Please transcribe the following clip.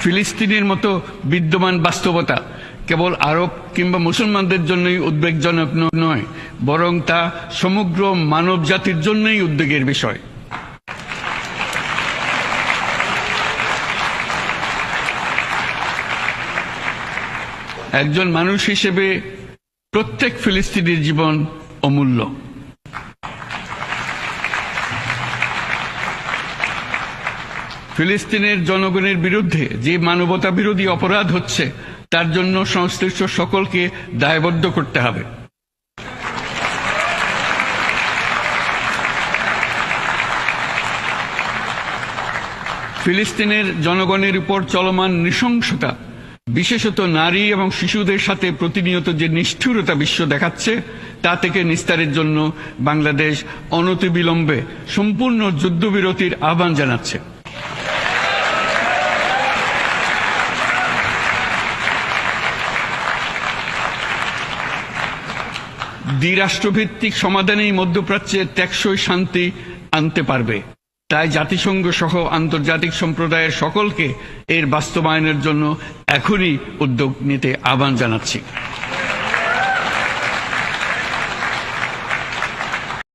ফিলিস্তিনের মতো বিদ্যমান বাস্তবতা কেবল আরব কিংবা মুসলমানদের জন্যই উদ্বেগজনক নয়, বরং তা সমগ্র মানব জাতির জন্যই উদ্বেগের বিষয়। একজন মানুষ হিসেবে প্রত্যেক ফিলিস্তিনির জীবন অমূল্য। ফিলিস্তিনের জনগণের বিরুদ্ধে যে মানবতা বিরোধী অপরাধ হচ্ছে তার জন্য সংশ্লিষ্ট সকলকে দায়বদ্ধ করতে হবে। ফিলিস্তিনের জনগণের উপর চলমান নৃশংসতা, বিশেষত নারী এবং শিশুদের সাথে প্রতিনিয়ত যে নিষ্ঠুরতা বিশ্ব দেখাচ্ছে, তা থেকে নিস্তারের জন্য বাংলাদেশ অনতিবিলম্বে সম্পূর্ণ যুদ্ধবিরতির আহ্বান জানাচ্ছে। দ্বিরাষ্ট্রভিত্তিক সমাধানেই মধ্যপ্রাচ্যে টেকসই শান্তি আনতে পারবে। তাই জাতিসংঘ সহ আন্তর্জাতিক সম্প্রদায়ের সকলকে এর বাস্তবায়নের জন্য এখনই উদ্যোগ নিতে আহ্বান জানাচ্ছি।